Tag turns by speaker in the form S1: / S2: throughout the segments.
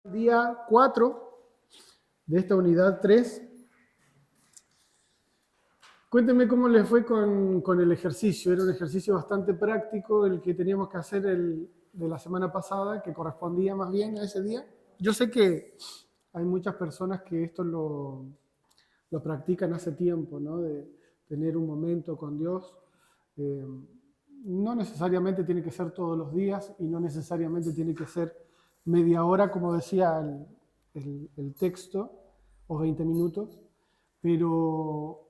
S1: Día 4 de esta unidad 3. Cuéntenme cómo les fue con el ejercicio. Era un ejercicio bastante práctico el que teníamos que hacer de la semana pasada, que correspondía más bien a ese día. Yo sé que hay muchas personas que esto lo practican hace tiempo, ¿no? De tener un momento con Dios. No necesariamente tiene que ser todos los días y no necesariamente tiene que ser media hora, como decía el texto, o 20 minutos, pero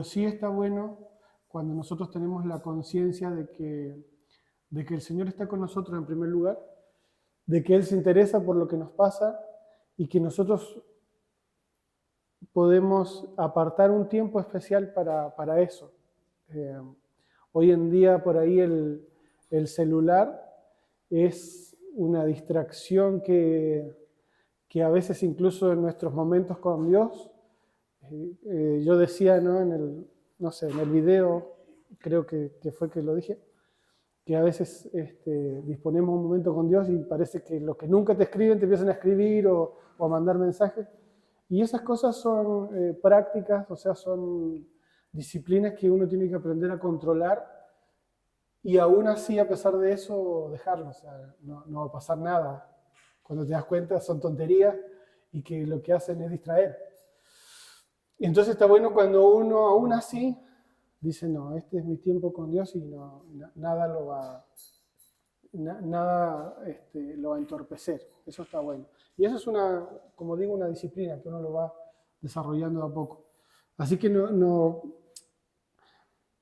S1: sí está bueno cuando nosotros tenemos la conciencia de que el Señor está con nosotros en primer lugar, de que Él se interesa por lo que nos pasa y que nosotros podemos apartar un tiempo especial para eso. Hoy en día por ahí el celular es una distracción que a veces incluso en nuestros momentos con Dios, yo decía, ¿no? En el video, creo que fue que lo dije, que a veces disponemos un momento con Dios y parece que los que nunca te escriben te empiezan a escribir o a mandar mensajes. Y esas cosas son prácticas, o sea, son disciplinas que uno tiene que aprender a controlar y aún así, a pesar de eso, dejarlo. O sea, no va a pasar nada. Cuando te das cuenta son tonterías y que lo que hacen es distraer. Entonces está bueno cuando uno aún así dice, no, este es mi tiempo con Dios y nada lo va a entorpecer. Eso está bueno. Y eso es como digo, una disciplina que uno lo va desarrollando a poco. Así que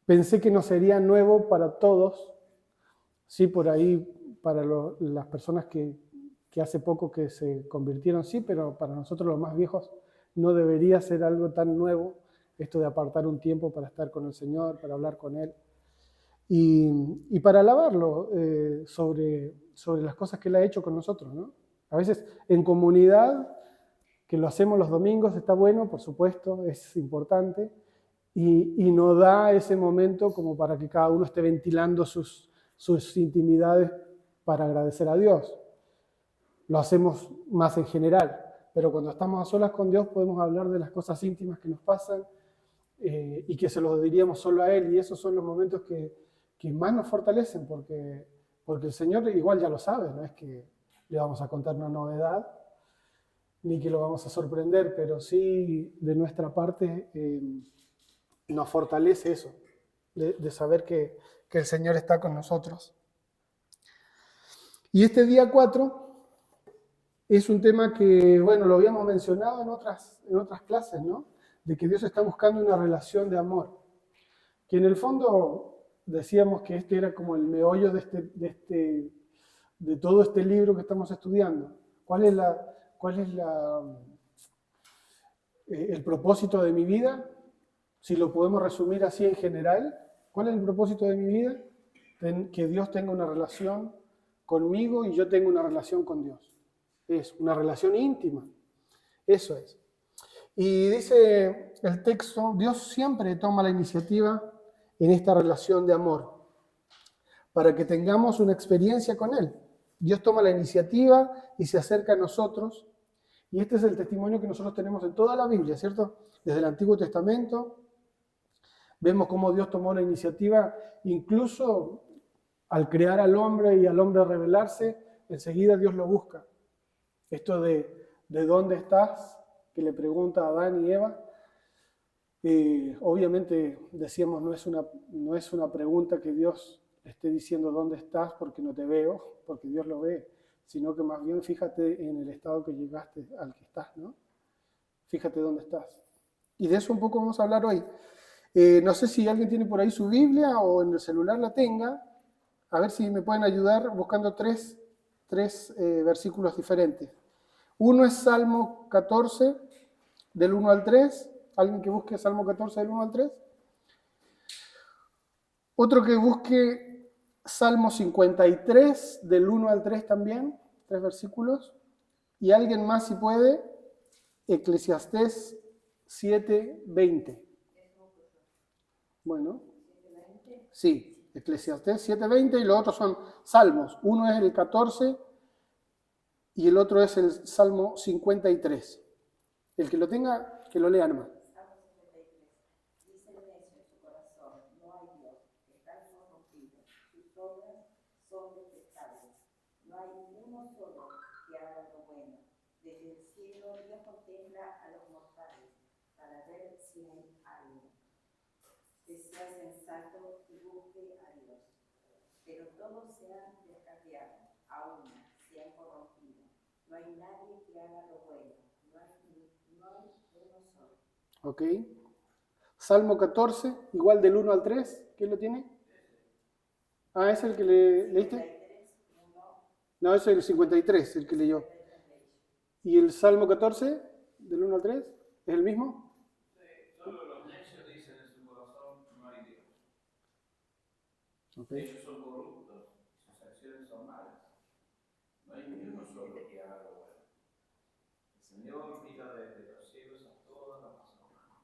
S1: pensé que no sería nuevo para todos, sí, por ahí para las personas que hace poco que se convirtieron, sí, pero para nosotros los más viejos no debería ser algo tan nuevo esto de apartar un tiempo para estar con el Señor, para hablar con Él y para alabarlo sobre las cosas que Él ha hecho con nosotros, ¿no? A veces en comunidad, que lo hacemos los domingos, está bueno, por supuesto, es importante, y nos da ese momento como para que cada uno esté ventilando sus intimidades para agradecer a Dios. Lo hacemos más en general, pero cuando estamos a solas con Dios podemos hablar de las cosas íntimas que nos pasan y que se los diríamos solo a Él, y esos son los momentos que más nos fortalecen, porque el Señor igual ya lo sabe, no es que le vamos a contar una novedad, ni que lo vamos a sorprender, pero sí de nuestra parte nos fortalece eso, de saber que el Señor está con nosotros. Y este día 4 es un tema que, bueno, lo habíamos mencionado en otras clases, ¿no? De que Dios está buscando una relación de amor. Que en el fondo decíamos que este era como el meollo de todo este libro que estamos estudiando. ¿Cuál es el propósito de mi vida? Si lo podemos resumir así en general, ¿cuál es el propósito de mi vida? Que Dios tenga una relación conmigo y yo tenga una relación con Dios. Es una relación íntima. Eso es. Y dice el texto, Dios siempre toma la iniciativa en esta relación de amor para que tengamos una experiencia con Él. Dios toma la iniciativa y se acerca a nosotros. Y este es el testimonio que nosotros tenemos en toda la Biblia, ¿cierto? Desde el Antiguo Testamento vemos cómo Dios tomó la iniciativa, incluso al crear al hombre y al hombre revelarse, enseguida Dios lo busca. Esto de dónde estás, que le pregunta a Adán y Eva, obviamente decíamos no es una pregunta que Dios esté diciendo dónde estás porque no te veo, porque Dios lo ve, sino que más bien fíjate en el estado que llegaste al que estás, ¿no? Fíjate dónde estás. Y de eso un poco vamos a hablar hoy. No sé si alguien tiene por ahí su Biblia o en el celular la tenga. A ver si me pueden ayudar buscando tres versículos diferentes. Uno es Salmo 14, del 1 al 3. ¿Alguien que busque Salmo 14, del 1 al 3? Otro que busque Salmo 53, del 1 al 3 también, 3 versículos. Y alguien más, si puede, Eclesiastés 7, 20. Bueno, sí, Eclesiastés 7:20 y los otros son salmos. Uno es el 14 y el otro es el Salmo 53. El que lo tenga, que lo lea nomás.
S2: Salmo 53. Dice el necio en su corazón, no hay Dios, están corrompidos, sus obras son detestables. No hay uno solo que haga lo bueno. Desde el cielo Dios contempla a los mortales para ver si hay algo que sea sensato y busque a Dios. Pero todos se han descarriado, aún se han corrompido. No hay nadie que haga lo bueno. No hay uno solo.
S1: Ok. Salmo 14, igual del 1 al 3. ¿Quién lo tiene? Ah, ¿es el que leíste? No, ese es el 53, el que leyó. ¿Y el Salmo 14, del 1 al 3? ¿Es el mismo?
S3: Solo los necios dicen en su corazón, no hay Dios.
S1: Okay.
S3: Ellos son corruptos, sus acciones son malas. No hay ni uno solo que haga lo bueno. El Señor mira desde los cielos a toda la raza humana.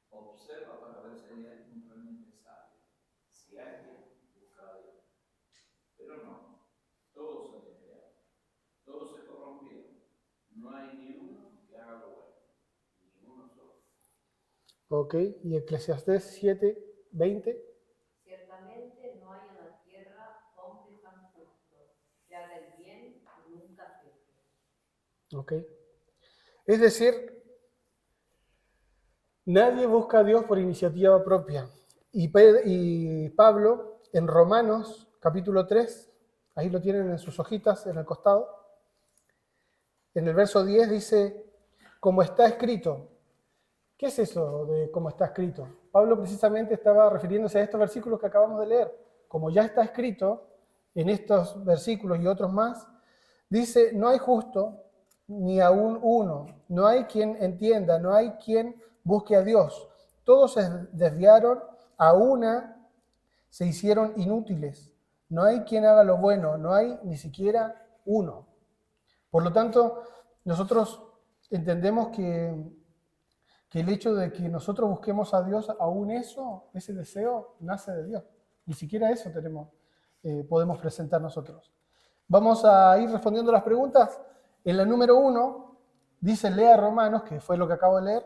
S3: Observa para ver si hay alguien realmente sabio, si alguien busca a Dios. Pero no, todos se desviaron, todos se corrompieron. No hay ni uno que haga lo bueno, ni uno solo.
S1: Ok, y Eclesiastés 7, 20.
S4: Ciertamente no hay en la tierra hombre tan justo, que haga el bien y nunca peque.
S1: Ok. Es decir, nadie busca a Dios por iniciativa propia. Y Pablo, en Romanos, capítulo 3, ahí lo tienen en sus hojitas, en el costado, en el verso 10 dice, como está escrito. ¿Qué es eso de cómo está escrito? Pablo precisamente estaba refiriéndose a estos versículos que acabamos de leer. Como ya está escrito en estos versículos y otros más, dice, no hay justo ni aún uno, no hay quien entienda, no hay quien busque a Dios. Todos se desviaron, a una se hicieron inútiles. No hay quien haga lo bueno, no hay ni siquiera uno. Por lo tanto, nosotros entendemos que el hecho de que nosotros busquemos a Dios, aún eso, ese deseo, nace de Dios. Ni siquiera eso podemos presentar nosotros. Vamos a ir respondiendo las preguntas. En la número 1, dice lea Romanos, que fue lo que acabo de leer,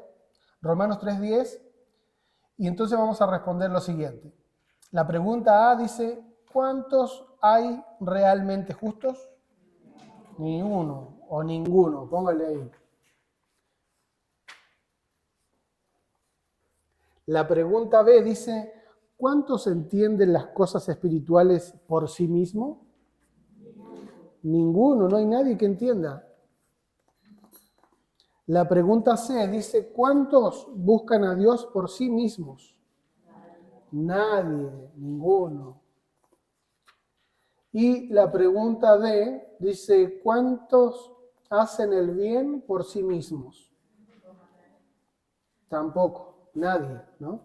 S1: Romanos 3:10, y entonces vamos a responder lo siguiente. La pregunta A dice, ¿cuántos hay realmente justos? Ni uno o ninguno, póngale ahí. La pregunta B dice, ¿cuántos entienden las cosas espirituales por sí mismo? Ninguno, no hay nadie que entienda. La pregunta C dice, ¿cuántos buscan a Dios por sí mismos? Nadie, ninguno. Y la pregunta D dice, ¿cuántos hacen el bien por sí mismos? Tampoco, nadie, ¿no?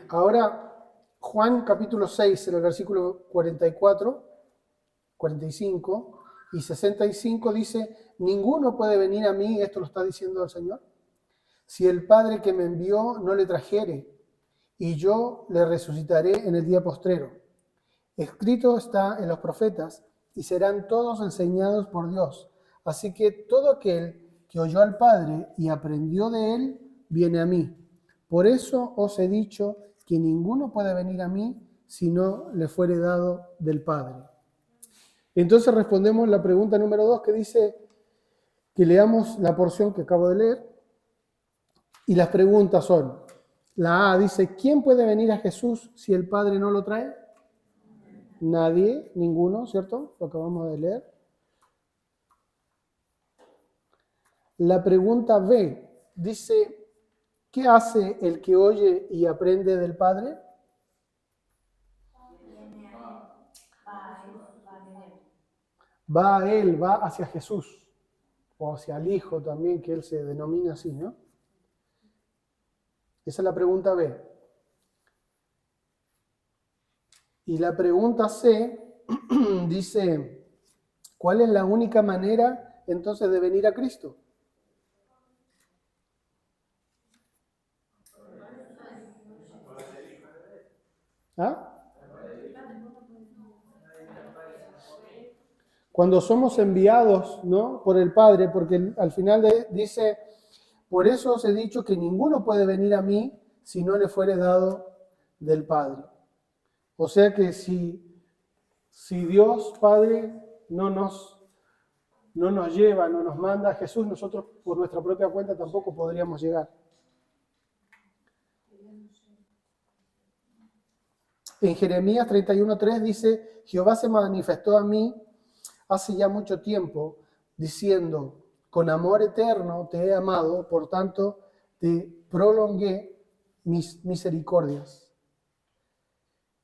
S1: Ahora, Juan capítulo 6, en el versículo 44, 45 y 65 dice, ninguno puede venir a mí, esto lo está diciendo el Señor, si el Padre que me envió no le trajere, y yo le resucitaré en el día postrero. Escrito está en los profetas, y serán todos enseñados por Dios. Así que todo aquel que oyó al Padre y aprendió de él, viene a mí. Por eso os he dicho que ninguno puede venir a mí si no le fuere dado del Padre. Entonces respondemos la pregunta número 2 que dice que leamos la porción que acabo de leer. Y las preguntas son, la A dice, ¿quién puede venir a Jesús si el Padre no lo trae? Nadie, ninguno, ¿cierto? Lo acabamos de leer. La pregunta B dice, ¿qué hace el que oye y aprende del Padre? Va a Él, va hacia Jesús, o hacia el Hijo también, que Él se denomina así, ¿no? Esa es la pregunta B. Y la pregunta C dice, ¿cuál es la única manera entonces de venir a Cristo? ¿Ah? cuando somos enviados, ¿no?, por el Padre, porque al final dice, por eso os he dicho que ninguno puede venir a mí si no le fuere dado del Padre. O sea que si Dios Padre no nos lleva, no nos manda a Jesús, nosotros por nuestra propia cuenta tampoco podríamos llegar. En Jeremías 31:3 dice, Jehová se manifestó a mí hace ya mucho tiempo, diciendo, con amor eterno te he amado, por tanto te prolongué mis misericordias.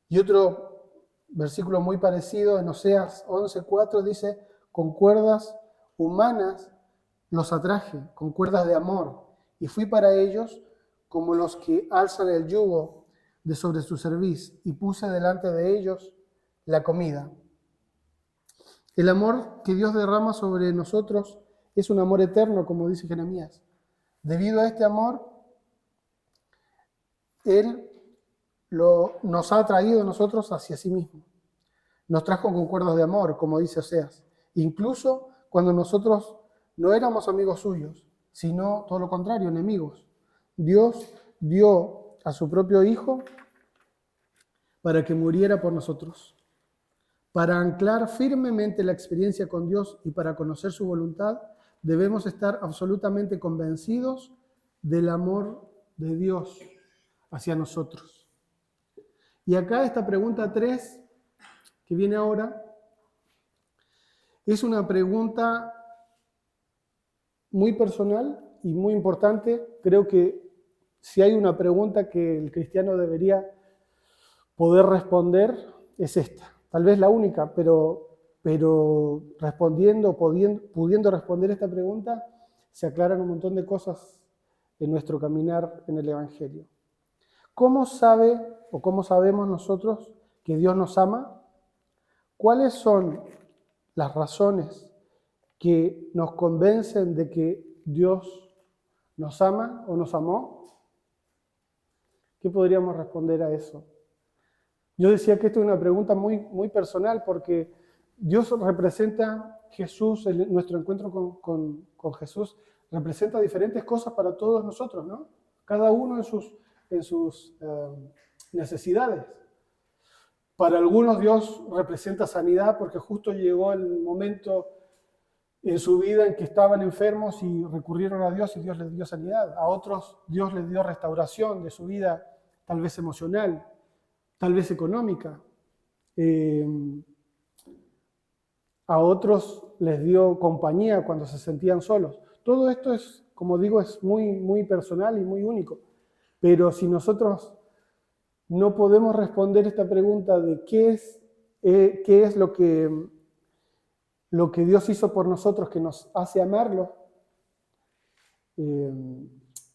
S1: Y otro versículo muy parecido en Oseas 11:4 dice, con cuerdas humanas los atraje, con cuerdas de amor, y fui para ellos como los que alzan el yugo de sobre su cerviz, y puse delante de ellos la comida. El amor que Dios derrama sobre nosotros es un amor eterno, como dice Jeremías. Debido a este amor, Él nos ha atraído a nosotros hacia sí mismo. Nos trajo con cuerdas de amor, como dice Oseas. Incluso cuando nosotros no éramos amigos suyos, sino todo lo contrario, enemigos. Dios dio a su propio Hijo para que muriera por nosotros. Para anclar firmemente la experiencia con Dios y para conocer su voluntad, debemos estar absolutamente convencidos del amor de Dios hacia nosotros. Y acá esta pregunta 3, que viene ahora, es una pregunta muy personal y muy importante. Creo que si hay una pregunta que el cristiano debería poder responder, es esta. Tal vez la única, pero pudiendo responder esta pregunta, se aclaran un montón de cosas en nuestro caminar en el Evangelio. ¿Cómo sabe o cómo sabemos nosotros que Dios nos ama? ¿Cuáles son las razones que nos convencen de que Dios nos ama o nos amó? ¿Qué podríamos responder a eso? Yo decía que esto es una pregunta muy, muy personal porque Dios representa Jesús, nuestro encuentro con Jesús, representa diferentes cosas para todos nosotros, ¿no? Cada uno en sus necesidades. Para algunos Dios representa sanidad porque justo llegó el momento en su vida en que estaban enfermos y recurrieron a Dios y Dios les dio sanidad. A otros Dios les dio restauración de su vida, tal vez emocional, tal vez económica. A otros les dio compañía cuando se sentían solos. Todo esto es, como digo, es muy, muy personal y muy único. Pero si nosotros no podemos responder esta pregunta de qué es lo que Dios hizo por nosotros que nos hace amarlo,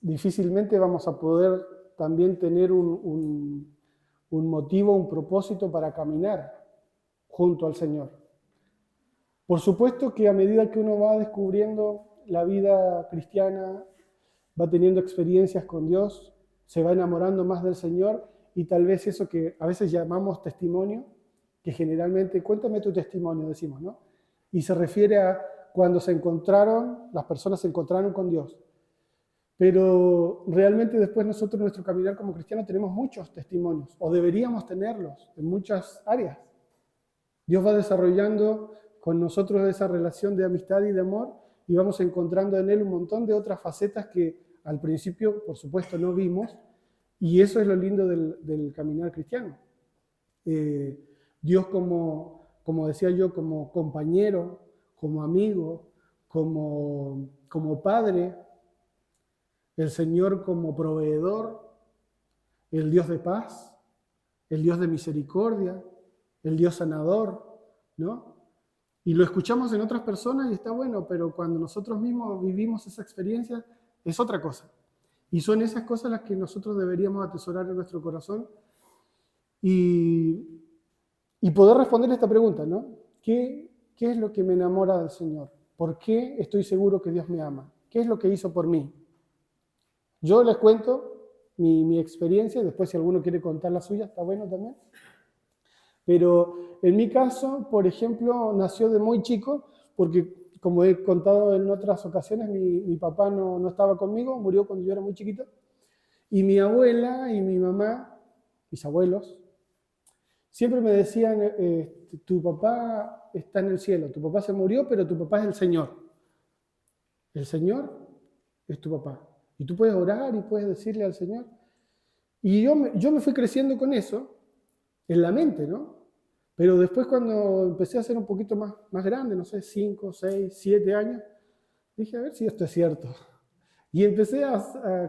S1: difícilmente vamos a poder también tener un motivo, un propósito para caminar junto al Señor. Por supuesto que a medida que uno va descubriendo la vida cristiana, va teniendo experiencias con Dios, se va enamorando más del Señor y tal vez eso que a veces llamamos testimonio, que generalmente, cuéntame tu testimonio, decimos, ¿no? Y se refiere a cuando las personas se encontraron con Dios. Pero realmente después nosotros en nuestro caminar como cristianos tenemos muchos testimonios, o deberíamos tenerlos en muchas áreas. Dios va desarrollando con nosotros esa relación de amistad y de amor y vamos encontrando en Él un montón de otras facetas que al principio, por supuesto, no vimos, y eso es lo lindo del caminar cristiano. Dios como decía yo, como compañero, como amigo, como padre, el Señor como proveedor, el Dios de paz, el Dios de misericordia, el Dios sanador, ¿no? Y lo escuchamos en otras personas y está bueno, pero cuando nosotros mismos vivimos esa experiencia es otra cosa. Y son esas cosas las que nosotros deberíamos atesorar en nuestro corazón y poder responder esta pregunta, ¿no? ¿Qué es lo que me enamora del Señor? ¿Por qué estoy seguro que Dios me ama? ¿Qué es lo que hizo por mí? Yo les cuento mi experiencia, después si alguno quiere contar la suya, está bueno también. Pero En mi caso, por ejemplo, nació de muy chico, porque como he contado en otras ocasiones, mi papá no estaba conmigo, murió cuando yo era muy chiquito, y mi abuela y mi mamá, mis abuelos, siempre me decían, tu papá está en el cielo, tu papá se murió, pero tu papá es el Señor. El Señor es tu papá. Y tú puedes orar y puedes decirle al Señor. Y yo me fui creciendo con eso en la mente, ¿no? Pero después cuando empecé a ser un poquito más grande, no sé, 5, 6, 7 años, dije, a ver si esto es cierto. Y empecé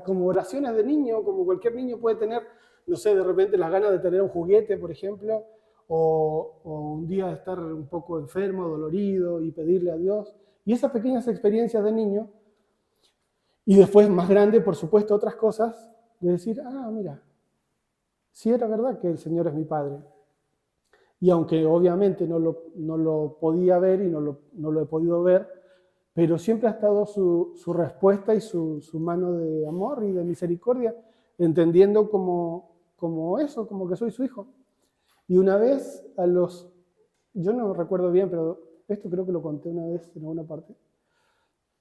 S1: como oraciones de niño, como cualquier niño puede tener, no sé, de repente las ganas de tener un juguete, por ejemplo, o un día estar un poco enfermo, dolorido y pedirle a Dios. Y esas pequeñas experiencias de niño, y después más grande, por supuesto, otras cosas, de decir, mira, sí era verdad que el Señor es mi Padre. Y aunque obviamente no lo podía ver y no lo he podido ver, pero siempre ha estado su respuesta y su mano de amor y de misericordia, entendiendo como eso, como que soy su hijo. Y una vez yo no recuerdo bien, pero esto creo que lo conté una vez en alguna parte,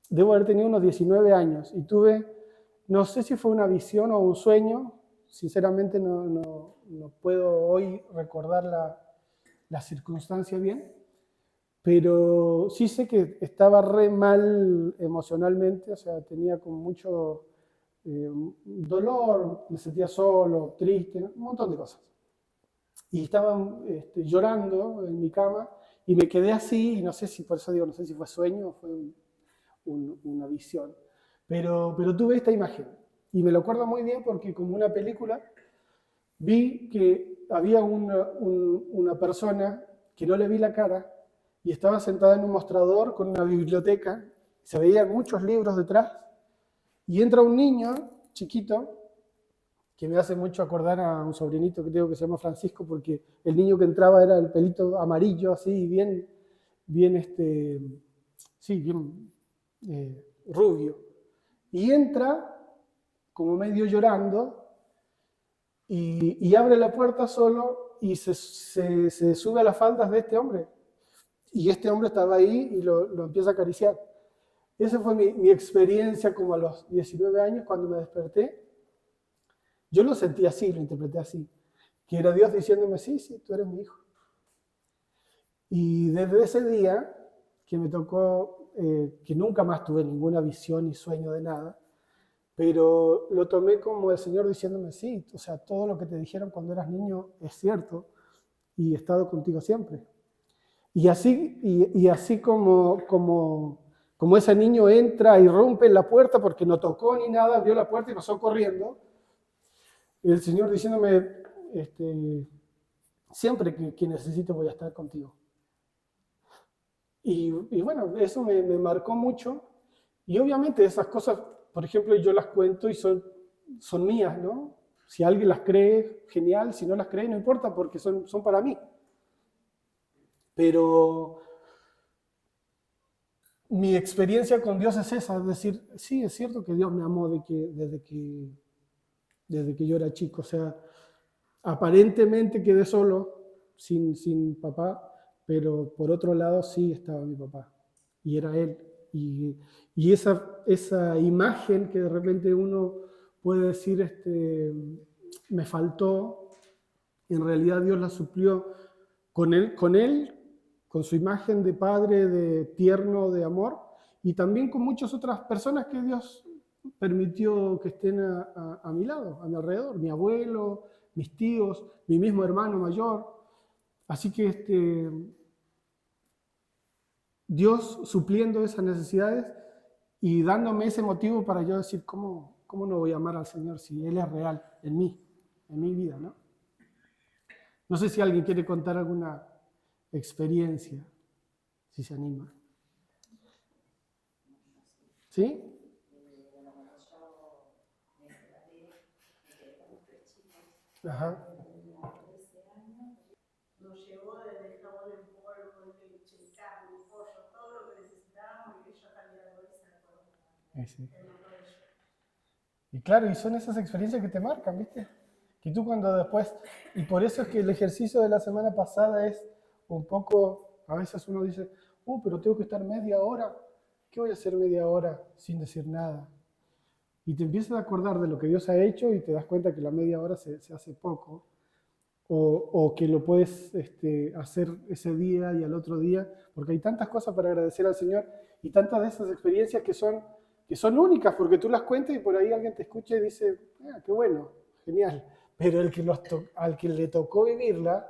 S1: debo haber tenido unos 19 años y tuve, no sé si fue una visión o un sueño, sinceramente no puedo hoy recordar la circunstancia bien, pero sí sé que estaba re mal emocionalmente, o sea, tenía como mucho dolor, me sentía solo, triste, un montón de cosas. Y estaba llorando en mi cama y me quedé así, y no sé si, por eso digo, no sé si fue sueño o fue una visión, pero tuve esta imagen. Y me lo acuerdo muy bien porque como una película vi que había una persona que no le vi la cara y estaba sentada en un mostrador con una biblioteca, se veían muchos libros detrás, y entra un niño chiquito, que me hace mucho acordar a un sobrinito que tengo que se llama Francisco, porque el niño que entraba era el pelito amarillo, así, bien rubio. Y entra como medio llorando, y abre la puerta solo y se sube a las faldas de este hombre. Y este hombre estaba ahí y lo empieza a acariciar. Esa fue mi experiencia como a los 19 años cuando me desperté. Yo lo sentí así, lo interpreté así. Que era Dios diciéndome, sí, tú eres mi hijo. Y desde ese día que me tocó, que nunca más tuve ninguna visión ni sueño de nada, pero lo tomé como el Señor diciéndome, sí, o sea, todo lo que te dijeron cuando eras niño es cierto y he estado contigo siempre. Y así como ese niño entra y rompe la puerta porque no tocó ni nada, abrió la puerta y pasó corriendo, el Señor diciéndome, siempre que necesites voy a estar contigo. Y bueno, eso me marcó mucho. Y obviamente esas cosas, por ejemplo, yo las cuento y son mías, ¿no? Si alguien las cree, genial. Si no las cree, no importa, porque son para mí. Pero mi experiencia con Dios es esa, es decir, sí, es cierto que Dios me amó desde que yo era chico. O sea, aparentemente quedé solo, sin papá, pero por otro lado sí estaba mi papá, y era él. Y esa imagen que de repente uno puede decir, me faltó, en realidad Dios la suplió con él, con su imagen de padre, de tierno, de amor, y también con muchas otras personas que Dios permitió que estén a mi lado, a mi alrededor, mi abuelo, mis tíos, mi mismo hermano mayor. Así que Dios supliendo esas necesidades y dándome ese motivo para yo decir, ¿cómo no voy a amar al Señor si Él es real en mí, en mi vida, ¿no? No sé si alguien quiere contar alguna experiencia, si se anima. ¿Sí? Ajá.
S5: Nos llevó desde el jabón en polvo, el leche, el carne, el pollo, todo lo que necesitábamos, y que yo también hago eso.
S1: Sí. Y claro, y son esas experiencias que te marcan, ¿viste? Que tú cuando después, y por eso es que el ejercicio de la semana pasada es un poco, a veces uno dice, pero tengo que estar media hora. ¿Qué voy a hacer media hora sin decir nada? Y te empiezas a acordar de lo que Dios ha hecho y te das cuenta que la media hora se hace poco. O que lo puedes hacer ese día y al otro día, porque hay tantas cosas para agradecer al Señor y tantas de esas experiencias que son únicas, porque tú las cuentas y por ahí alguien te escucha y dice, qué bueno, genial, pero al que le tocó vivirla,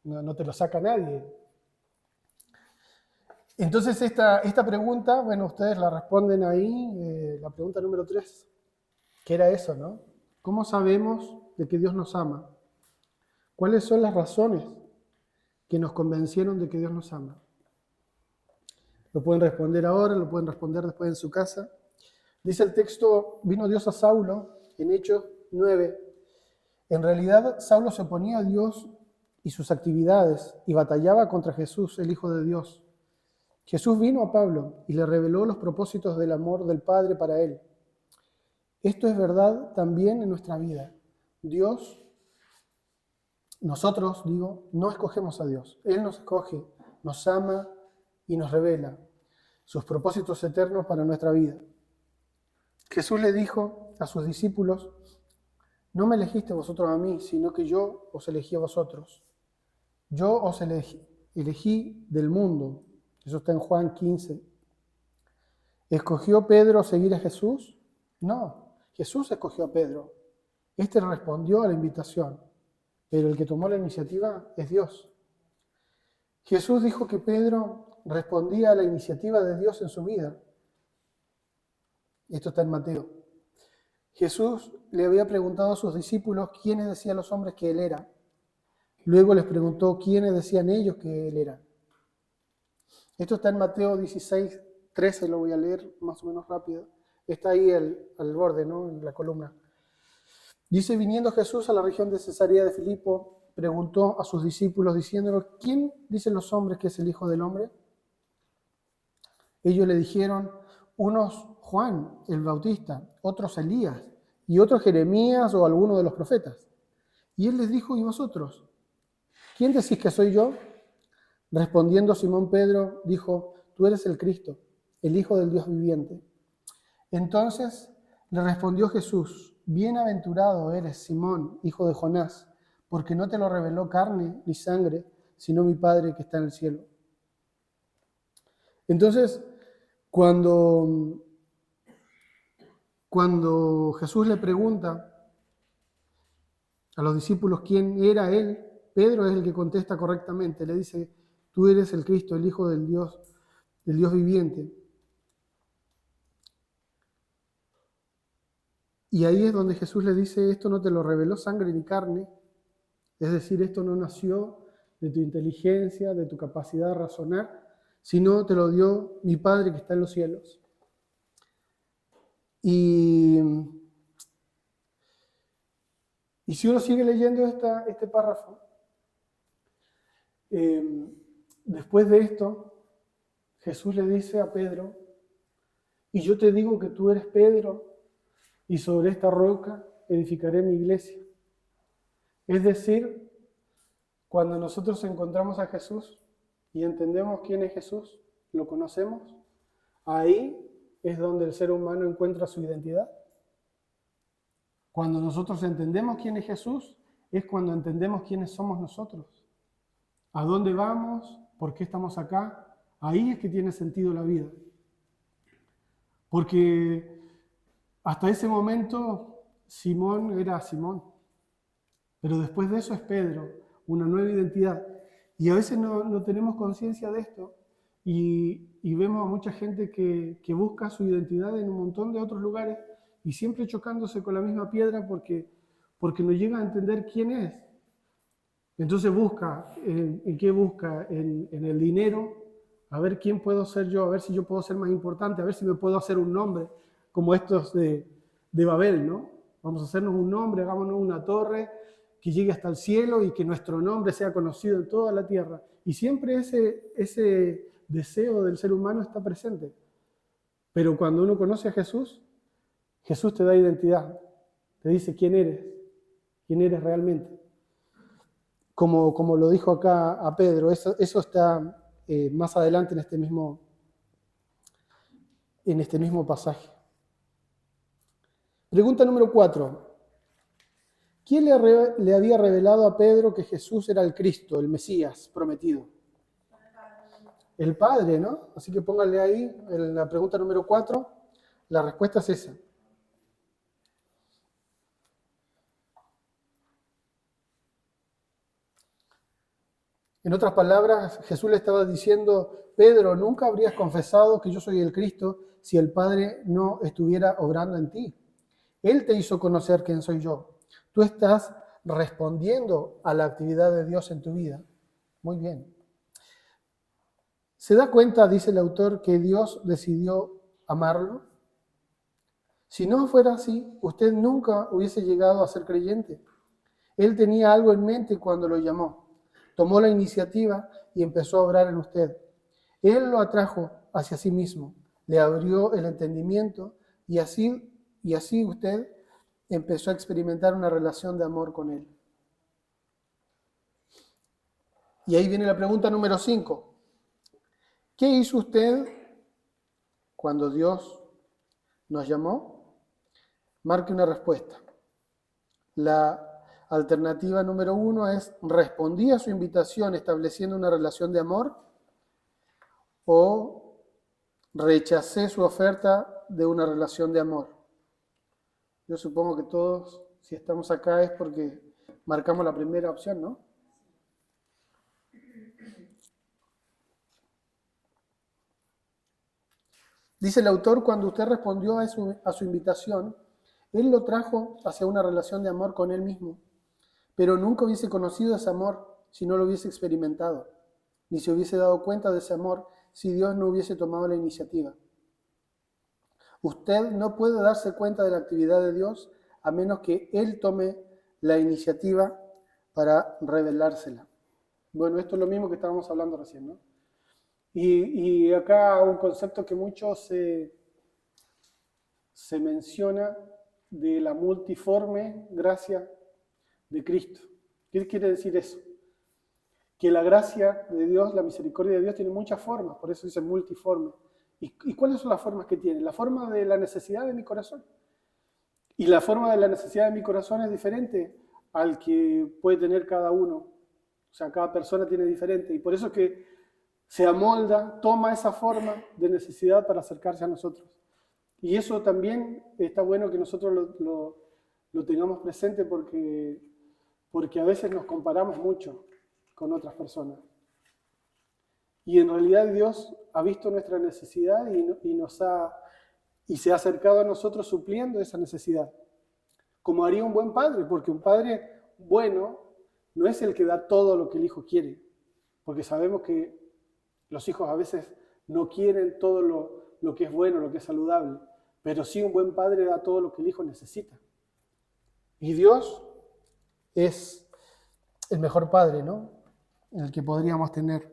S1: no te lo saca nadie. Entonces esta pregunta, bueno, ustedes la responden ahí, la pregunta número 3, que era eso, ¿no? ¿Cómo sabemos de que Dios nos ama? ¿Cuáles son las razones que nos convencieron de que Dios nos ama? Lo pueden responder ahora, lo pueden responder después en su casa. Dice el texto, vino Dios a Saulo en Hechos 9. En realidad, Saulo se oponía a Dios y sus actividades y batallaba contra Jesús, el Hijo de Dios. Jesús vino a Pablo y le reveló los propósitos del amor del Padre para él. Esto es verdad también en nuestra vida. Nosotros, no escogemos a Dios. Él nos escoge, nos ama y nos revela sus propósitos eternos para nuestra vida. Jesús le dijo a sus discípulos, no me elegiste vosotros a mí, sino que yo os elegí a vosotros. Yo os elegí del mundo. Eso está en Juan 15. ¿Escogió Pedro seguir a Jesús? No, Jesús escogió a Pedro. Este respondió a la invitación, pero el que tomó la iniciativa es Dios. Jesús dijo que Pedro respondía a la iniciativa de Dios en su vida. Esto está en Mateo. Jesús le había preguntado a sus discípulos quiénes decían los hombres que él era. Luego les preguntó quiénes decían ellos que él era. Esto está en Mateo 16, 13, lo voy a leer más o menos rápido. Está ahí al borde, ¿no? En la columna. Dice, viniendo Jesús a la región de Cesarea de Filipo, preguntó a sus discípulos diciéndoles, ¿quién dicen los hombres que es el Hijo del Hombre? Ellos le dijeron, unos Juan el Bautista, otros Elías, y otros Jeremías o alguno de los profetas. Y él les dijo, ¿y vosotros? ¿Quién decís que soy yo? Respondiendo Simón Pedro, dijo, tú eres el Cristo, el Hijo del Dios viviente. Entonces le respondió Jesús, bienaventurado eres, Simón, hijo de Jonás, porque no te lo reveló carne ni sangre, sino mi Padre que está en el cielo. Entonces, cuando Jesús le pregunta a los discípulos quién era él, Pedro es el que contesta correctamente. Le dice, tú eres el Cristo, el Hijo del Dios viviente. Y ahí es donde Jesús le dice, esto no te lo reveló sangre ni carne, es decir, esto no nació de tu inteligencia, de tu capacidad de razonar, sino te lo dio mi Padre que está en los cielos. Y si uno sigue leyendo este párrafo, después de esto, Jesús le dice a Pedro, y yo te digo que tú eres Pedro, y sobre esta roca edificaré mi iglesia. Es decir, cuando nosotros encontramos a Jesús y entendemos quién es Jesús, lo conocemos, ahí es donde el ser humano encuentra su identidad. Cuando nosotros entendemos quién es Jesús, es cuando entendemos quiénes somos nosotros. ¿A dónde vamos? ¿Por qué estamos acá? Ahí es que tiene sentido la vida. Porque hasta ese momento Simón era Simón. Pero después de eso es Pedro, una nueva identidad. Y a veces no tenemos conciencia de esto y vemos a mucha gente que busca su identidad en un montón de otros lugares y siempre chocándose con la misma piedra porque no llega a entender quién es. Entonces busca, ¿en qué busca? En el dinero, a ver quién puedo ser yo, a ver si yo puedo ser más importante, a ver si me puedo hacer un nombre, como estos de Babel, ¿no? Vamos a hacernos un nombre, hagámonos una torre que llegue hasta el cielo y que nuestro nombre sea conocido en toda la tierra. Y siempre ese deseo del ser humano está presente. Pero cuando uno conoce a Jesús, Jesús te da identidad, te dice quién eres realmente. como lo dijo acá a Pedro. Eso está más adelante en este mismo pasaje. Pregunta número 4. ¿Quién le había revelado a Pedro que Jesús era el Cristo, el Mesías prometido? El Padre, ¿no? Así que pónganle ahí en la pregunta número 4. La respuesta es esa. En otras palabras, Jesús le estaba diciendo: Pedro, nunca habrías confesado que yo soy el Cristo si el Padre no estuviera obrando en ti. Él te hizo conocer quién soy yo. Tú estás respondiendo a la actividad de Dios en tu vida. Muy bien. ¿Se da cuenta, dice el autor, que Dios decidió amarlo? Si no fuera así, usted nunca hubiese llegado a ser creyente. Él tenía algo en mente cuando lo llamó. Tomó la iniciativa y empezó a obrar en usted. Él lo atrajo hacia sí mismo, le abrió el entendimiento y así usted empezó a experimentar una relación de amor con Él. Y ahí viene la pregunta número 5. ¿Qué hizo usted cuando Dios nos llamó? Marque una respuesta. La alternativa número 1 es: ¿respondí a su invitación estableciendo una relación de amor? ¿O rechacé su oferta de una relación de amor? Yo supongo que todos, si estamos acá, es porque marcamos la primera opción, ¿no? Dice el autor: cuando usted respondió a su invitación, Él lo trajo hacia una relación de amor con Él mismo. Pero nunca hubiese conocido ese amor si no lo hubiese experimentado, ni se hubiese dado cuenta de ese amor si Dios no hubiese tomado la iniciativa. Usted no puede darse cuenta de la actividad de Dios a menos que Él tome la iniciativa para revelársela. Bueno, esto es lo mismo que estábamos hablando recién, ¿no? Y acá un concepto que mucho se menciona de la multiforme gracia de Cristo. ¿Qué quiere decir eso? Que la gracia de Dios, la misericordia de Dios tiene muchas formas, por eso dice multiforme. ¿Y cuáles son las formas que tiene? La forma de la necesidad de mi corazón. Y la forma de la necesidad de mi corazón es diferente al que puede tener cada uno. O sea, cada persona tiene diferente. Y por eso es que se amolda, toma esa forma de necesidad para acercarse a nosotros. Y eso también está bueno que nosotros lo tengamos presente porque a veces nos comparamos mucho con otras personas. Y en realidad Dios ha visto nuestra necesidad y se ha acercado a nosotros supliendo esa necesidad. Como haría un buen padre, porque un padre bueno no es el que da todo lo que el hijo quiere, porque sabemos que los hijos a veces no quieren todo lo que es bueno, lo que es saludable, pero sí un buen padre da todo lo que el hijo necesita. Y Dios es el mejor padre, ¿no? El que podríamos tener.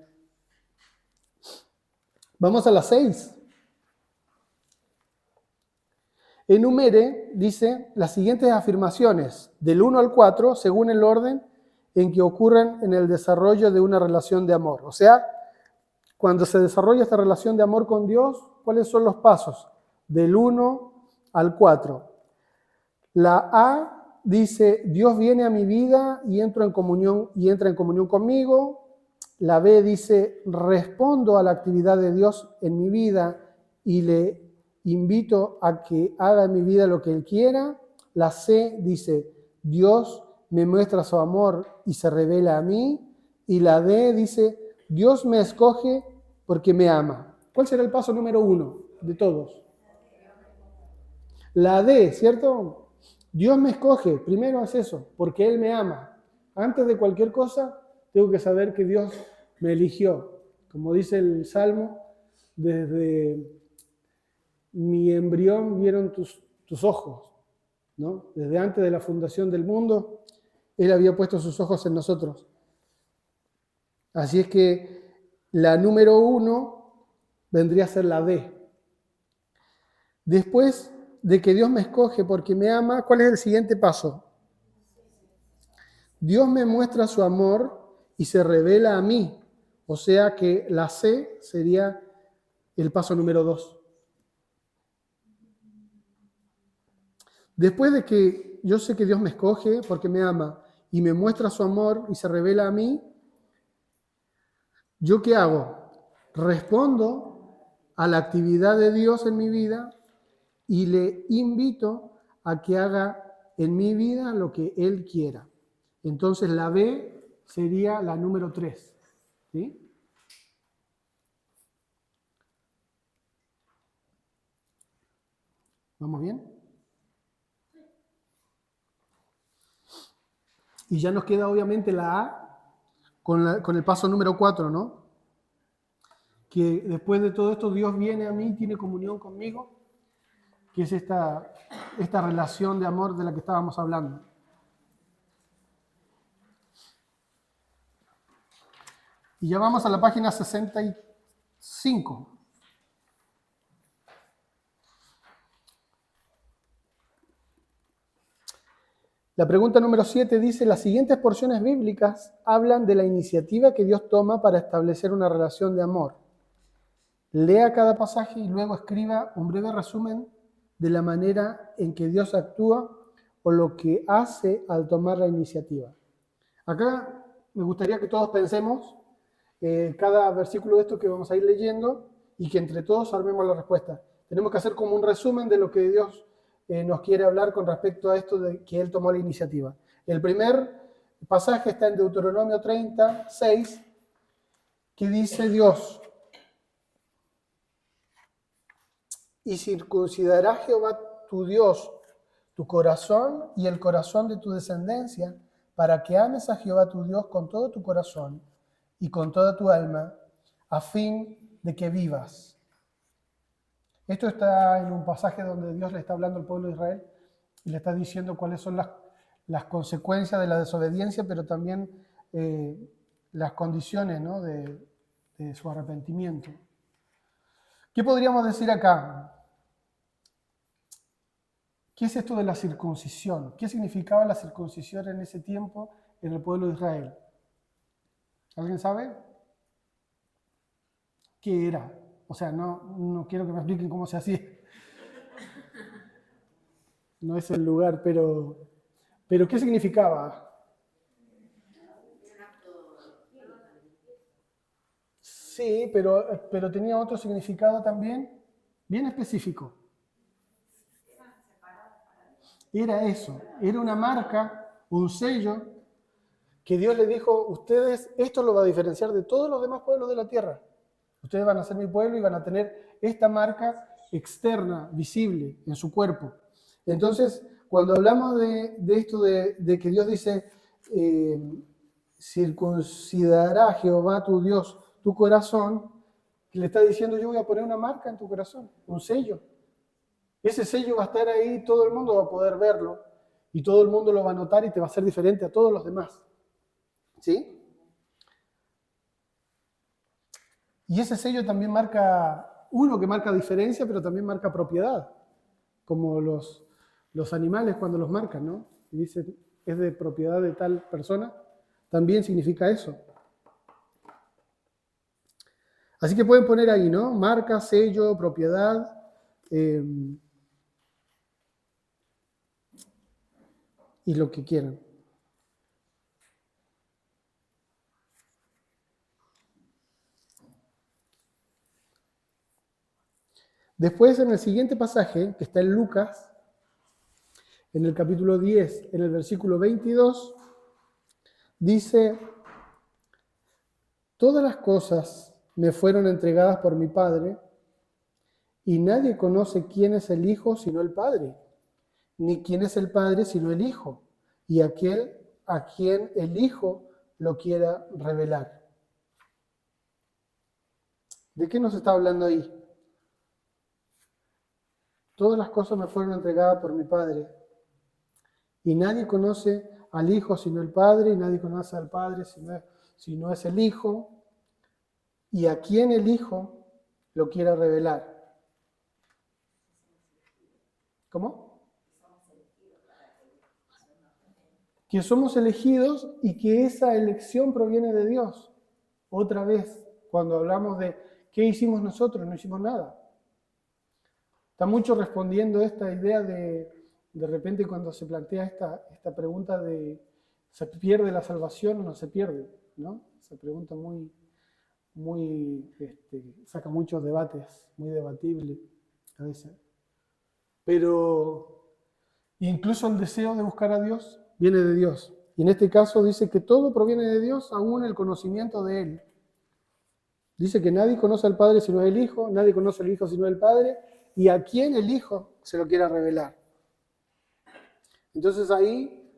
S1: Vamos a las 6. Enumere, dice, las siguientes afirmaciones, del 1 al 4, según el orden en que ocurren en el desarrollo de una relación de amor. O sea, cuando se desarrolla esta relación de amor con Dios, ¿cuáles son los pasos? Del 1 al 4. La A dice: Dios viene a mi vida y entra en comunión conmigo. La B dice: respondo a la actividad de Dios en mi vida y le invito a que haga en mi vida lo que Él quiera. La C dice: Dios me muestra su amor y se revela a mí. Y la D dice: Dios me escoge porque me ama. ¿Cuál será el paso número 1 de todos? La D, ¿cierto? Dios me escoge, primero es eso, porque Él me ama. Antes de cualquier cosa, tengo que saber que Dios me eligió. Como dice el Salmo, desde mi embrión vieron tus ojos, ¿no? Desde antes de la fundación del mundo, Él había puesto sus ojos en nosotros. Así es que la número 1 vendría a ser la D. Después de que Dios me escoge porque me ama, ¿cuál es el siguiente paso? Dios me muestra su amor y se revela a mí. O sea que la C sería el paso número 2. Después de que yo sé que Dios me escoge porque me ama y me muestra su amor y se revela a mí, ¿yo qué hago? Respondo a la actividad de Dios en mi vida y le invito a que haga en mi vida lo que Él quiera. Entonces la B sería la número 3. ¿Sí? ¿Vamos bien? Y ya nos queda obviamente la A con el paso número 4, ¿no? Que después de todo esto Dios viene a mí, tiene comunión conmigo, que es esta relación de amor de la que estábamos hablando. Y ya vamos a la página 65. La pregunta número 7 dice, las siguientes porciones bíblicas hablan de la iniciativa que Dios toma para establecer una relación de amor. Lea cada pasaje y luego escriba un breve resumen de la manera en que Dios actúa o lo que hace al tomar la iniciativa. Acá me gustaría que todos pensemos cada versículo de esto que vamos a ir leyendo y que entre todos armemos la respuesta. Tenemos que hacer como un resumen de lo que Dios nos quiere hablar con respecto a esto de que Él tomó la iniciativa. El primer pasaje está en Deuteronomio 36, que dice Dios, y circuncidará Jehová tu Dios tu corazón y el corazón de tu descendencia, para que ames a Jehová tu Dios con todo tu corazón y con toda tu alma, a fin de que vivas. Esto está en un pasaje donde Dios le está hablando al pueblo de Israel y le está diciendo cuáles son las consecuencias de la desobediencia, pero también las condiciones, ¿no?, de su arrepentimiento. ¿Qué podríamos decir acá? ¿Qué es esto de la circuncisión? ¿Qué significaba la circuncisión en ese tiempo en el pueblo de Israel? ¿Alguien sabe? ¿Qué era? O sea, no quiero que me expliquen cómo se hacía. No es el lugar, pero ¿qué significaba? Sí, pero tenía otro significado también, bien específico. Era eso, era una marca, un sello, que Dios le dijo, ustedes, esto lo va a diferenciar de todos los demás pueblos de la tierra. Ustedes van a ser mi pueblo y van a tener esta marca externa, visible, en su cuerpo. Entonces, cuando hablamos de esto de que Dios dice, circuncidará Jehová tu Dios tu corazón, le está diciendo, yo voy a poner una marca en tu corazón, un sello. Ese sello va a estar ahí, todo el mundo va a poder verlo y todo el mundo lo va a notar y te va a hacer diferente a todos los demás. ¿Sí? Y ese sello también marca, uno que marca diferencia, pero también marca propiedad, como los animales cuando los marcan, ¿no? Y dicen, es de propiedad de tal persona, también significa eso. Así que pueden poner ahí, ¿no? Marca, sello, propiedad. Y lo que quieran. Después, en el siguiente pasaje, que está en Lucas, en el capítulo 10, en el versículo 22, dice, todas las cosas me fueron entregadas por mi Padre, y nadie conoce quién es el Hijo sino el Padre, ni quién es el Padre sino el Hijo, y aquel a quien el Hijo lo quiera revelar. ¿De qué nos está hablando ahí? Todas las cosas me fueron entregadas por mi Padre, y nadie conoce al Hijo sino el Padre, y nadie conoce al Padre sino es el Hijo, y a quien el Hijo lo quiera revelar. ¿Cómo? que somos elegidos y que esa elección proviene de Dios. Otra vez, cuando hablamos de qué hicimos nosotros, no hicimos nada. Está mucho respondiendo esta idea de repente cuando se plantea esta pregunta de ¿se pierde la salvación o no se pierde? ¿No? Esa pregunta saca muchos debates, muy debatible a veces. Pero incluso el deseo de buscar a Dios viene de Dios. Y en este caso dice que todo proviene de Dios, aún el conocimiento de Él. Dice que nadie conoce al Padre sino el Hijo, nadie conoce al Hijo sino el Padre, y a quien el Hijo se lo quiera revelar. Entonces ahí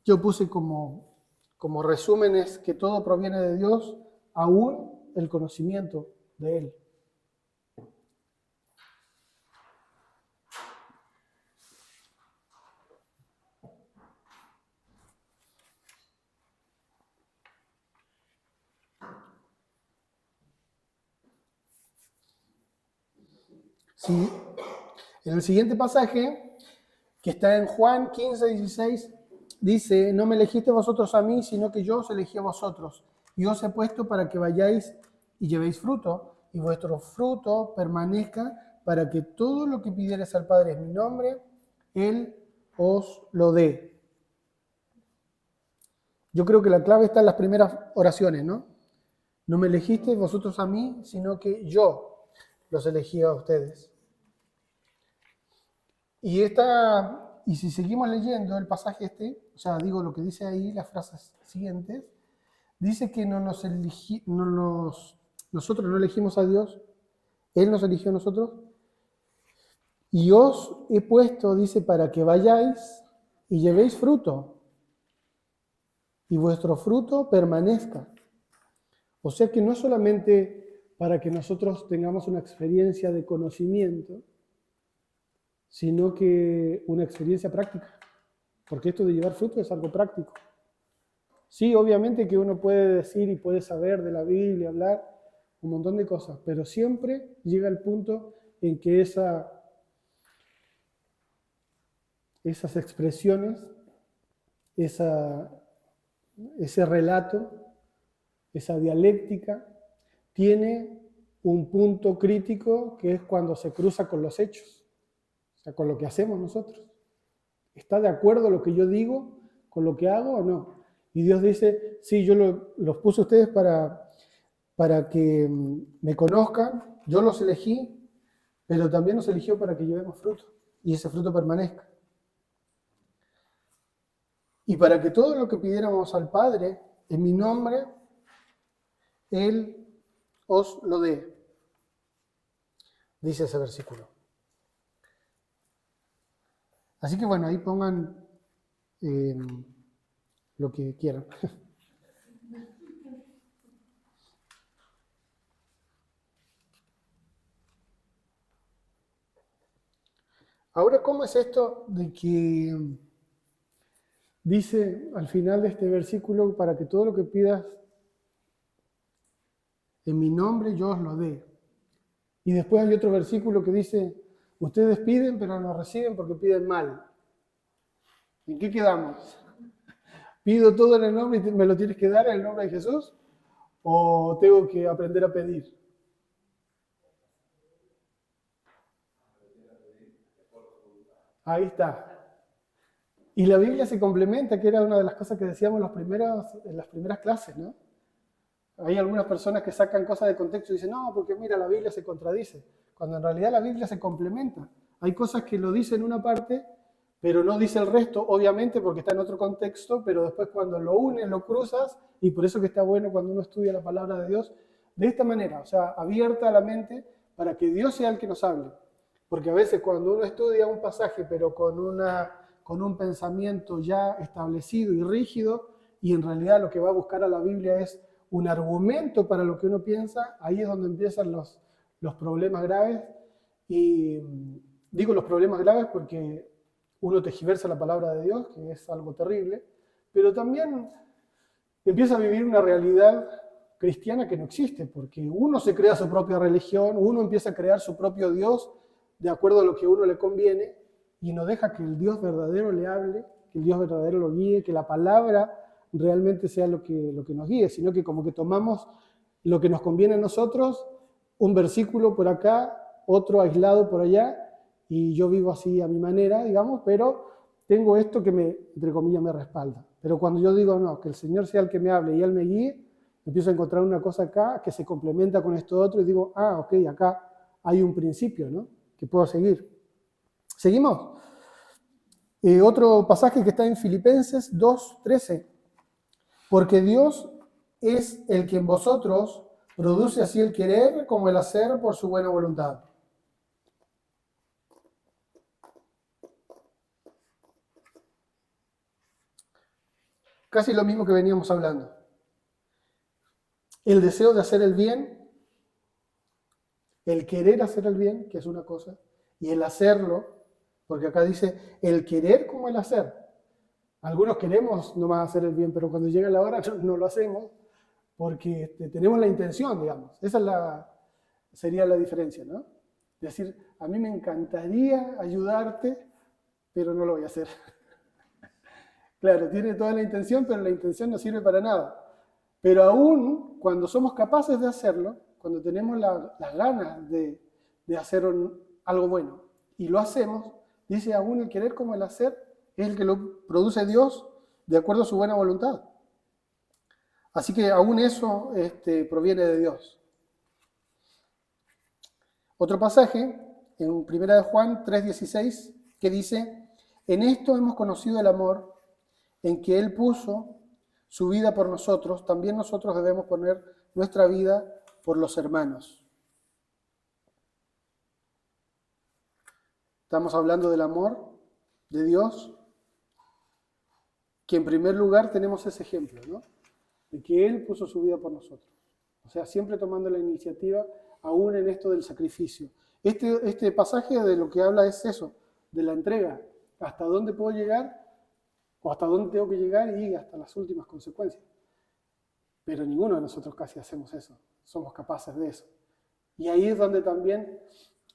S1: yo puse como resúmenes que todo proviene de Dios, aún el conocimiento de Él. Sí. En el siguiente pasaje, que está en Juan 15, 16, dice, no me elegisteis vosotros a mí, sino que yo os elegí a vosotros, y os he puesto para que vayáis y llevéis fruto, y vuestro fruto permanezca, para que todo lo que pidiereis al Padre en mi nombre, Él os lo dé. Yo creo que la clave está en las primeras oraciones, ¿no? No me elegisteis vosotros a mí, sino que yo los elegí a ustedes. Y si seguimos leyendo el pasaje digo lo que dice ahí, las frases siguientes, dice que nosotros no elegimos a Dios, Él nos eligió a nosotros, y os he puesto, dice, para que vayáis y llevéis fruto, y vuestro fruto permanezca. O sea que no solamente para que nosotros tengamos una experiencia de conocimiento, sino que una experiencia práctica, porque esto de llevar fruto es algo práctico. Sí, obviamente que uno puede decir y puede saber de la Biblia, hablar un montón de cosas, pero siempre llega el punto en que esas expresiones, ese relato, esa dialéctica, tiene un punto crítico que es cuando se cruza con los hechos. O sea, con lo que hacemos nosotros. ¿Está de acuerdo lo que yo digo con lo que hago o no? Y Dios dice, sí, yo los puse a ustedes para que me conozcan, yo los elegí, pero también nos eligió para que llevemos fruto y ese fruto permanezca. Y para que todo lo que pidiéramos al Padre en mi nombre, Él os lo dé. Dice ese versículo. Así que bueno, ahí pongan lo que quieran. Ahora, ¿cómo es esto de que dice al final de este versículo, para que todo lo que pidas en mi nombre yo os lo dé? Y después hay otro versículo que dice, ustedes piden pero no reciben porque piden mal. ¿En qué quedamos? ¿Pido todo en el nombre y me lo tienes que dar en el nombre de Jesús? ¿O tengo que aprender a pedir? Ahí está. Y la Biblia se complementa, que era una de las cosas que decíamos en las primeras clases, ¿no? Hay algunas personas que sacan cosas de contexto y dicen, no, porque mira, la Biblia se contradice. Cuando en realidad la Biblia se complementa. Hay cosas que lo dicen en una parte, pero no dice el resto, obviamente, porque está en otro contexto, pero después cuando lo unes, lo cruzas, y por eso que está bueno cuando uno estudia la palabra de Dios, de esta manera, o sea, abierta la mente para que Dios sea el que nos hable. Porque a veces cuando uno estudia un pasaje, pero con un pensamiento ya establecido y rígido, y en realidad lo que va a buscar a la Biblia es un argumento para lo que uno piensa, ahí es donde empiezan los problemas graves. Y digo los problemas graves porque uno tergiversa la palabra de Dios, que es algo terrible, pero también empieza a vivir una realidad cristiana que no existe, porque uno se crea su propia religión, uno empieza a crear su propio Dios de acuerdo a lo que a uno le conviene, y no deja que el Dios verdadero le hable que el Dios verdadero lo guíe, que la palabra realmente sea lo que nos guíe, sino que como que tomamos lo que nos conviene a nosotros, un versículo por acá, otro aislado por allá, y yo vivo así a mi manera, digamos, pero tengo esto que me, entre comillas, me respalda. Pero cuando yo digo, no, que el Señor sea el que me hable y Él me guíe, empiezo a encontrar una cosa acá que se complementa con esto otro y digo, ok, acá hay un principio, ¿no?, que puedo seguir. ¿Seguimos? Otro pasaje que está en Filipenses 2:13. Porque Dios es el que en vosotros produce así el querer como el hacer por su buena voluntad. Casi lo mismo que veníamos hablando. El deseo de hacer el bien, el querer hacer el bien, que es una cosa, y el hacerlo, porque acá dice el querer como el hacer. Algunos queremos nomás hacer el bien, pero cuando llega la hora no lo hacemos porque tenemos la intención, digamos. Esa sería la diferencia, ¿no? Es decir, a mí me encantaría ayudarte, pero no lo voy a hacer. Claro, tiene toda la intención, pero la intención no sirve para nada. Pero aún cuando somos capaces de hacerlo, cuando tenemos las ganas de hacer algo bueno y lo hacemos, dice aún el querer como el hacer es el que lo produce Dios de acuerdo a su buena voluntad. Así que aún eso proviene de Dios. Otro pasaje, en 1 de Juan 3:16, que dice, en esto hemos conocido el amor, en que Él puso su vida por nosotros, también nosotros debemos poner nuestra vida por los hermanos. Estamos hablando del amor de Dios, que en primer lugar tenemos ese ejemplo, ¿no?, de que Él puso su vida por nosotros. O sea, siempre tomando la iniciativa, aún en esto del sacrificio. Este pasaje de lo que habla es eso, de la entrega. ¿Hasta dónde puedo llegar? O hasta dónde tengo que llegar y hasta las últimas consecuencias. Pero ninguno de nosotros casi hacemos eso. Somos capaces de eso. Y ahí es donde también,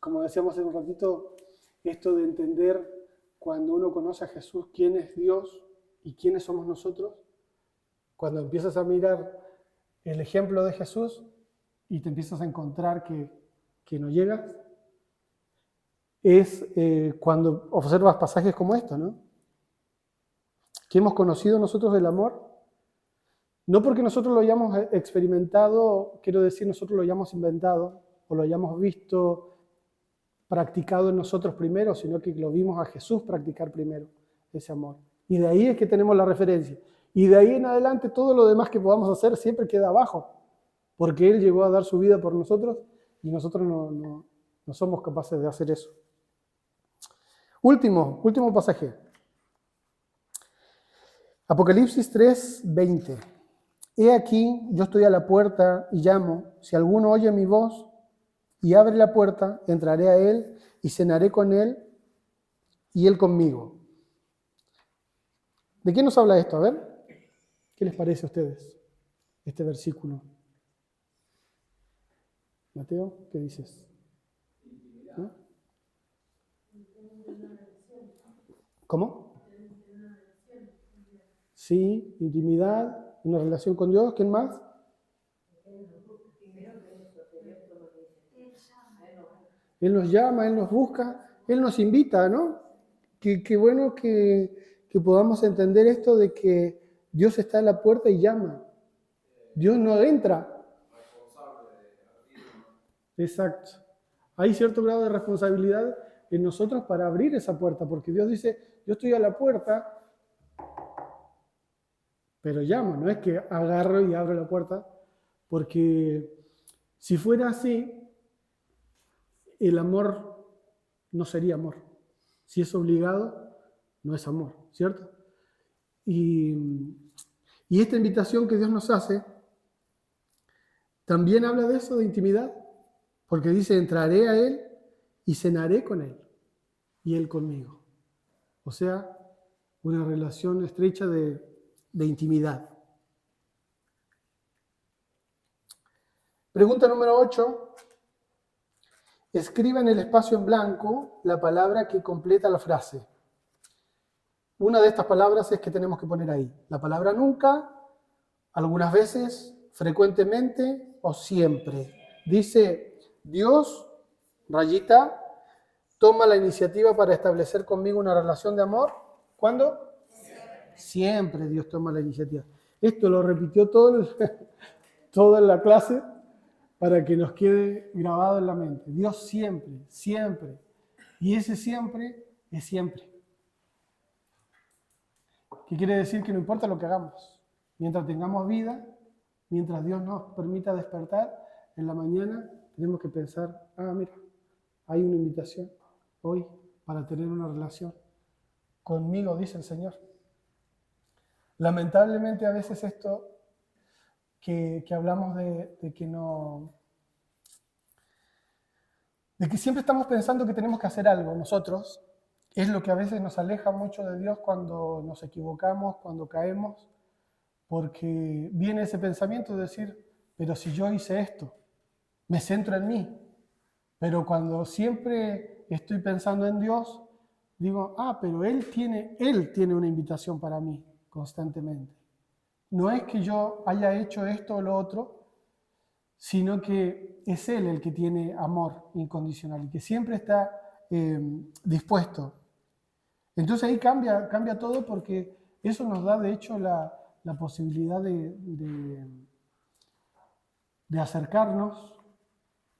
S1: como decíamos hace un ratito, esto de entender cuando uno conoce a Jesús, quién es Dios y quiénes somos nosotros, cuando empiezas a mirar el ejemplo de Jesús y te empiezas a encontrar que no llegas, es cuando observas pasajes como esto, ¿no?, que hemos conocido nosotros del amor, no porque nosotros lo hayamos experimentado, quiero decir, nosotros lo hayamos inventado o lo hayamos visto practicado en nosotros primero, sino que lo vimos a Jesús practicar primero ese amor. Y de ahí es que tenemos la referencia. Y de ahí en adelante todo lo demás que podamos hacer siempre queda abajo, porque Él llegó a dar su vida por nosotros y nosotros no somos capaces de hacer eso. Último pasaje. Apocalipsis 3:20. He aquí, yo estoy a la puerta y llamo. Si alguno oye mi voz y abre la puerta, entraré a él y cenaré con él y él conmigo. ¿De qué nos habla esto? A ver, ¿qué les parece a ustedes este versículo? Mateo, ¿qué dices? ¿No? ¿Cómo? Sí, intimidad, una relación con Dios. ¿Quién más? Él nos llama, Él nos busca, Él nos invita, ¿no? Qué bueno que podamos entender esto de que Dios está en la puerta y llama. Dios no entra. Exacto. Hay cierto grado de responsabilidad en nosotros para abrir esa puerta, porque Dios dice, yo estoy a la puerta, pero llamo, no es que agarro y abro la puerta, porque si fuera así, el amor no sería amor. Si es obligado, no es amor, ¿cierto? Y esta invitación que Dios nos hace, también habla de eso, de intimidad, porque dice, entraré a Él y cenaré con Él, y Él conmigo. O sea, una relación estrecha de intimidad. Pregunta número 8. Escriba en el espacio en blanco la palabra que completa la frase. Una de estas palabras es que tenemos que poner ahí. La palabra nunca, algunas veces, frecuentemente o siempre. Dice, Dios, rayita, toma la iniciativa para establecer conmigo una relación de amor. ¿Cuándo? Siempre Dios toma la iniciativa. Esto lo repitió toda la clase para que nos quede grabado en la mente. Dios siempre, siempre. Y ese siempre es siempre. ¿Qué quiere decir? Que no importa lo que hagamos. Mientras tengamos vida, mientras Dios nos permita despertar, en la mañana tenemos que pensar, mira, hay una invitación hoy para tener una relación conmigo, dice el Señor. Lamentablemente a veces esto que hablamos de que siempre estamos pensando que tenemos que hacer algo nosotros, es lo que a veces nos aleja mucho de Dios cuando nos equivocamos, cuando caemos, porque viene ese pensamiento de decir, pero si yo hice esto, me centro en mí, pero cuando siempre estoy pensando en Dios, digo, pero Él tiene una invitación para mí constantemente. No es que yo haya hecho esto o lo otro, sino que es Él el que tiene amor incondicional y que siempre está dispuesto. Entonces ahí cambia todo porque eso nos da de hecho la posibilidad de acercarnos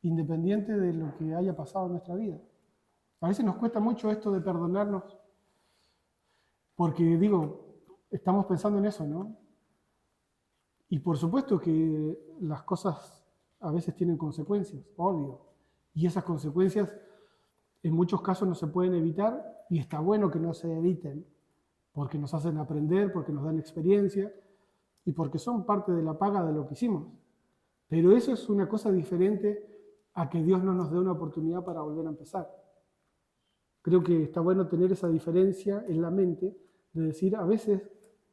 S1: independiente de lo que haya pasado en nuestra vida. A veces nos cuesta mucho esto de perdonarnos porque estamos pensando en eso, ¿no? Y por supuesto que las cosas a veces tienen consecuencias, obvio. Y esas consecuencias en muchos casos no se pueden evitar y está bueno que no se eviten porque nos hacen aprender, porque nos dan experiencia y porque son parte de la paga de lo que hicimos. Pero eso es una cosa diferente a que Dios no nos dé una oportunidad para volver a empezar. Creo que está bueno tener esa diferencia en la mente de decir, a veces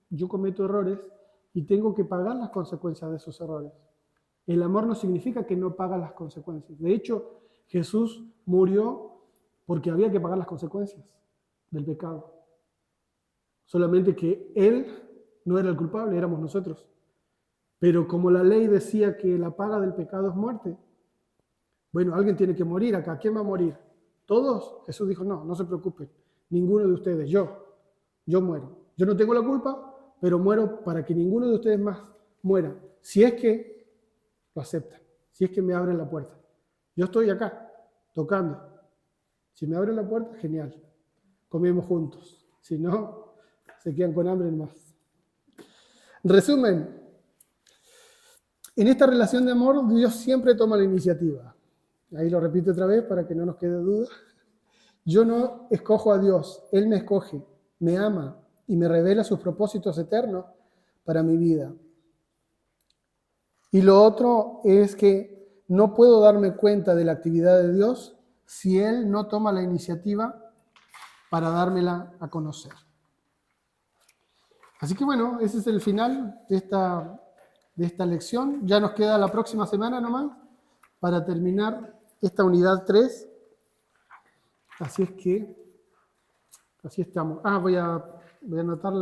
S1: yo cometo errores y tengo que pagar las consecuencias de esos errores. El amor no significa que no paga las consecuencias. De hecho, Jesús murió porque había que pagar las consecuencias del pecado. Solamente que Él no era el culpable, éramos nosotros. Pero como la ley decía que la paga del pecado es muerte, bueno, alguien tiene que morir acá. ¿Quién va a morir? ¿Todos? Jesús dijo, no se preocupen. Ninguno de ustedes, yo muero. Yo no tengo la culpa, pero muero para que ninguno de ustedes más muera. Si es que lo aceptan, si es que me abren la puerta. Yo estoy acá, tocando. Si me abren la puerta, genial. Comemos juntos. Si no, se quedan con hambre más. Resumen. En esta relación de amor, Dios siempre toma la iniciativa. Ahí lo repito otra vez para que no nos quede duda. Yo no escojo a Dios, Él me escoge, me ama y me revela sus propósitos eternos para mi vida. Y lo otro es que no puedo darme cuenta de la actividad de Dios si Él no toma la iniciativa para dármela a conocer. Así que bueno, ese es el final de esta lección. Ya nos queda la próxima semana nomás para terminar esta unidad 3. Así es que, así estamos. Voy a anotar